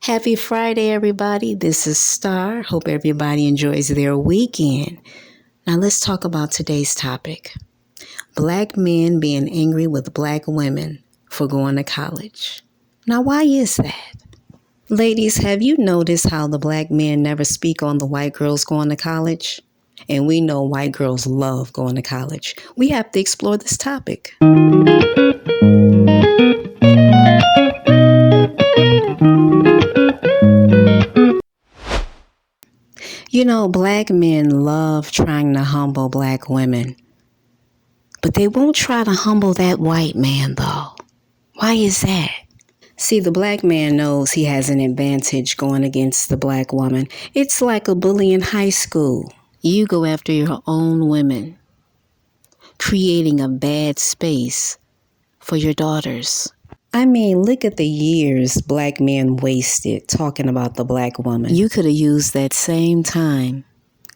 Happy Friday, everybody. This is Star. Hope everybody enjoys their weekend. Now, let's talk about today's topic. Black men being angry with black women for going to college. Now, why is that? Ladies, have you noticed how the black men never speak on the white girls going to college? And we know white girls love going to college. We have to explore this topic. You know, black men love trying to humble black women, but they won't try to humble that white man, though. Why is that? See, the black man knows he has an advantage going against the black woman. It's like a bully in high school. You go after your own women, creating a bad space for your daughters. I mean, look at the years black men wasted talking about the black woman. You could have used that same time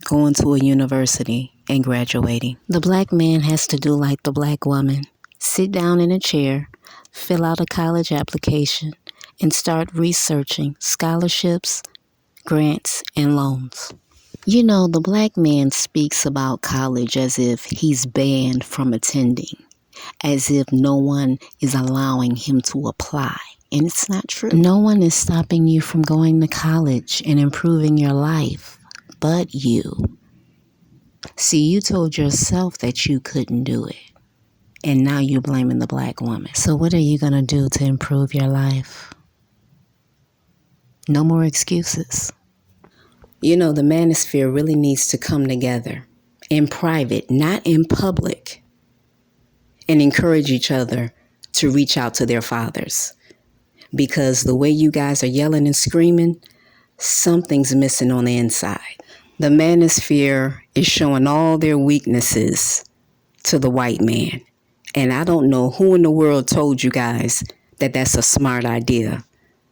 going to a university and graduating. The black man has to do like the black woman. Sit down in a chair, fill out a college application, and start researching scholarships, grants, and loans. You know, the black man speaks about college as if he's banned from attending, as if no one is allowing him to apply. And it's not true. No one is stopping you from going to college and improving your life but you. See, you told yourself that you couldn't do it. And now you're blaming the black woman. So what are you going to do to improve your life? No more excuses. You know, the manosphere really needs to come together in private, not in public, and encourage each other to reach out to their fathers. Because the way you guys are yelling and screaming, something's missing on the inside. The manosphere is showing all their weaknesses to the white man. And I don't know who in the world told you guys that that's a smart idea,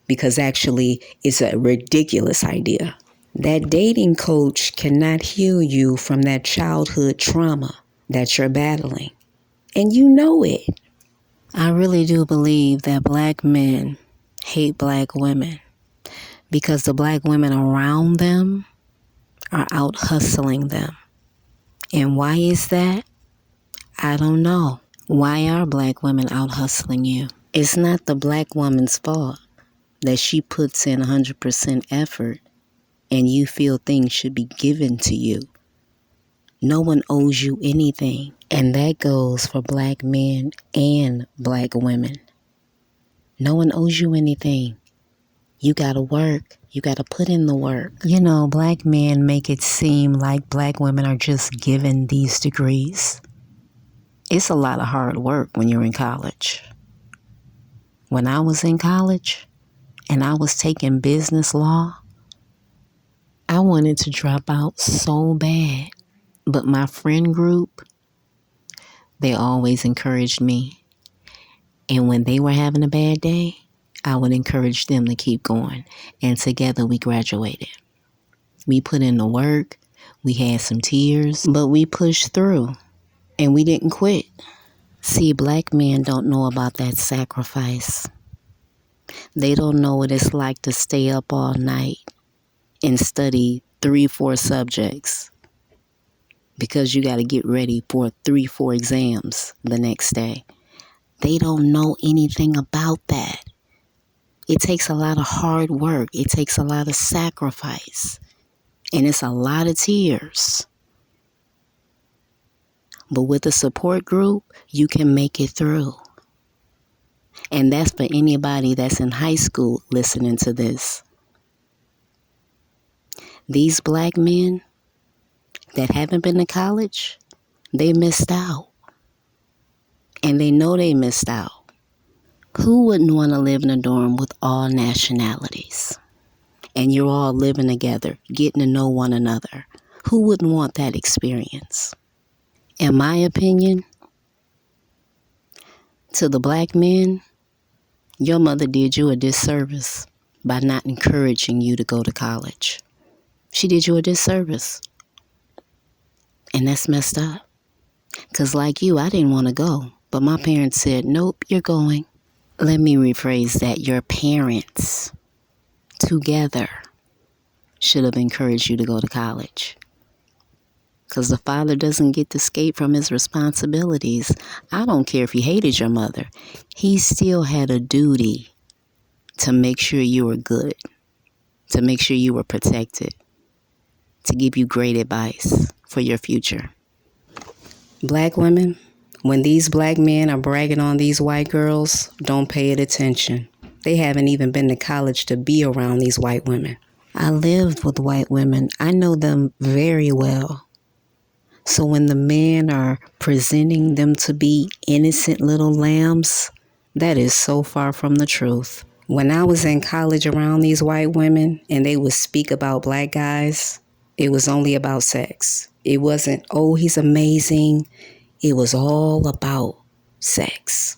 because actually it's a ridiculous idea. That dating coach cannot heal you from that childhood trauma that you're battling. And you know it. I really do believe that black men hate black women because the black women around them are out hustling them. And why is that? I don't know. Why are black women out hustling you? It's not the black woman's fault that she puts in 100% effort and you feel things should be given to you. No one owes you anything. And that goes for black men and black women. No one owes you anything. You gotta work. You gotta put in the work. You know, black men make it seem like black women are just given these degrees. It's a lot of hard work when you're in college. When I was in college and I was taking business law, I wanted to drop out so bad. But my friend group, they always encouraged me. And when they were having a bad day, I would encourage them to keep going. And together we graduated. We put in the work. We had some tears, but we pushed through and we didn't quit. See, black men don't know about that sacrifice. They don't know what it's like to stay up all night and study 3-4 subjects because you got to get ready for 3-4 exams the next day. They don't know anything about that. It takes a lot of hard work. It takes a lot of sacrifice. And it's a lot of tears. But with a support group, you can make it through. And that's for anybody that's in high school listening to this. These black men that haven't been to college, they missed out. And they know they missed out. Who wouldn't want to live in a dorm with all nationalities? And you're all living together, getting to know one another. Who wouldn't want that experience? In my opinion, to the black men, your mother did you a disservice by not encouraging you to go to college. She did you a disservice. And that's messed up. Because like you, I didn't want to go. But my parents said, nope, you're going. Let me rephrase that. Your parents together should have encouraged you to go to college. Because the father doesn't get to escape from his responsibilities. I don't care if he hated your mother. He still had a duty to make sure you were good, to make sure you were protected, to give you great advice for your future. Black women, when these black men are bragging on these white girls, don't pay it attention. They haven't even been to college to be around these white women. I lived with white women. I know them very well. So when the men are presenting them to be innocent little lambs, that is so far from the truth. When I was in college around these white women and they would speak about black guys, it was only about sex. It wasn't, oh, he's amazing. It was all about sex.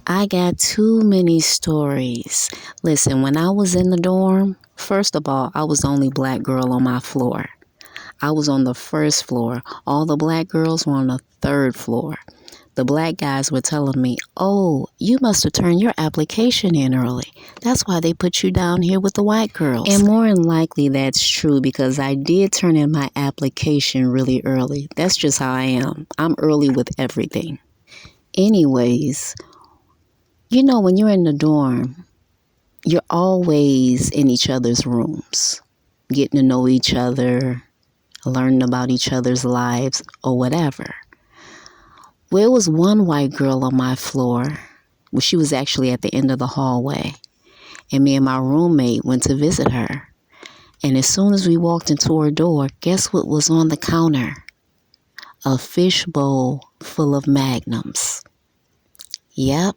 I got too many stories. Listen, when I was in the dorm, first of all, I was the only black girl on my floor. I was on the first floor. All the black girls were on the third floor. The black guys were telling me, oh, you must have turned your application in early. That's why they put you down here with the white girls. And more than likely, that's true because I did turn in my application really early. That's just how I am. I'm early with everything. Anyways, you know, when you're in the dorm, you're always in each other's rooms, getting to know each other, learning about each other's lives or whatever. Well, it was one white girl on my floor. Well, she was actually at the end of the hallway. And me and my roommate went to visit her. And as soon as we walked into her door, guess what was on the counter? A fish bowl full of Magnums. Yep.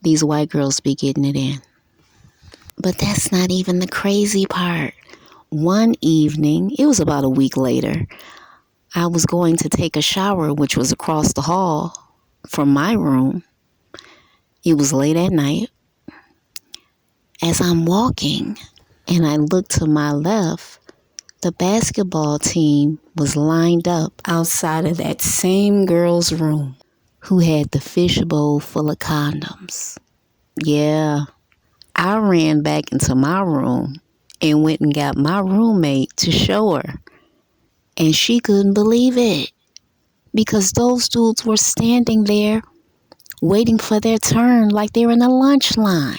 These white girls be getting it in. But that's not even the crazy part. One evening, it was about a week later, I was going to take a shower, which was across the hall from my room. It was late at night. As I'm walking and I look to my left, the basketball team was lined up outside of that same girl's room who had the fishbowl full of condoms. Yeah, I ran back into my room and went and got my roommate to show her. And she couldn't believe it because those dudes were standing there waiting for their turn like they were in a lunch line.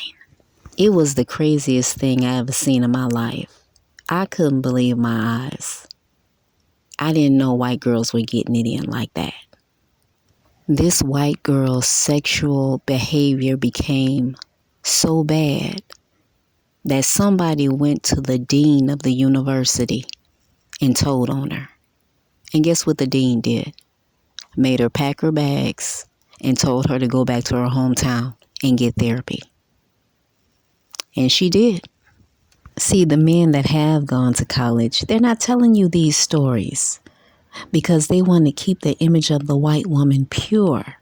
It was the craziest thing I ever seen in my life. I couldn't believe my eyes. I didn't know white girls were getting it in like that. This white girl's sexual behavior became so bad that somebody went to the dean of the university and told on her. And guess what the dean did? Made her pack her bags and told her to go back to her hometown and get therapy. And she did. See, the men that have gone to college, they're not telling you these stories because they want to keep the image of the white woman pure.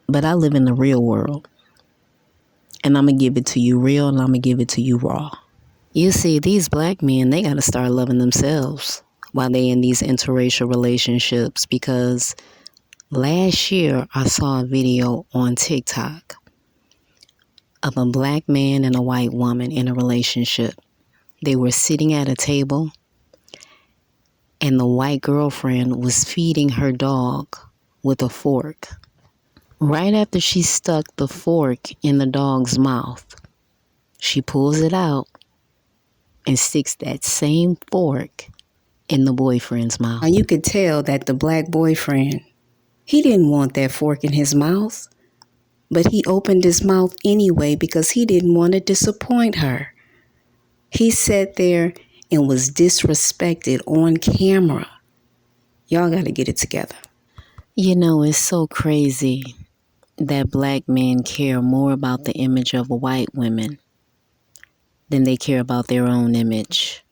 But I live in the real world. And I'm going to give it to you real and I'm going to give it to you raw. You see, these black men, they got to start loving themselves while they in these interracial relationships because last year I saw a video on TikTok of a black man and a white woman in a relationship. They were sitting at a table and the white girlfriend was feeding her dog with a fork. Right after she stuck the fork in the dog's mouth, she pulls it out and sticks that same fork in the boyfriend's mouth. Now you could tell that the black boyfriend, he didn't want that fork in his mouth, but he opened his mouth anyway because he didn't want to disappoint her. He sat there and was disrespected on camera. Y'all got to get it together. You know, it's so crazy that black men care more about the image of white women than they care about their own image.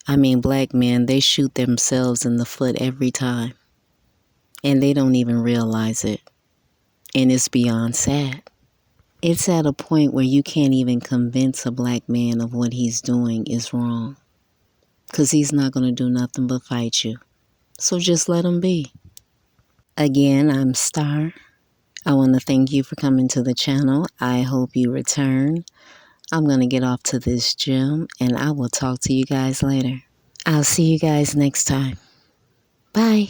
I mean, black men, they shoot themselves in the foot every time. And they don't even realize it. And it's beyond sad. It's at a point where you can't even convince a black man of what he's doing is wrong. Because he's not going to do nothing but fight you. So just let him be. Again, I'm Star. I want to thank you for coming to the channel. I hope you return. I'm going to get off to this gym and I will talk to you guys later. I'll see you guys next time. Bye.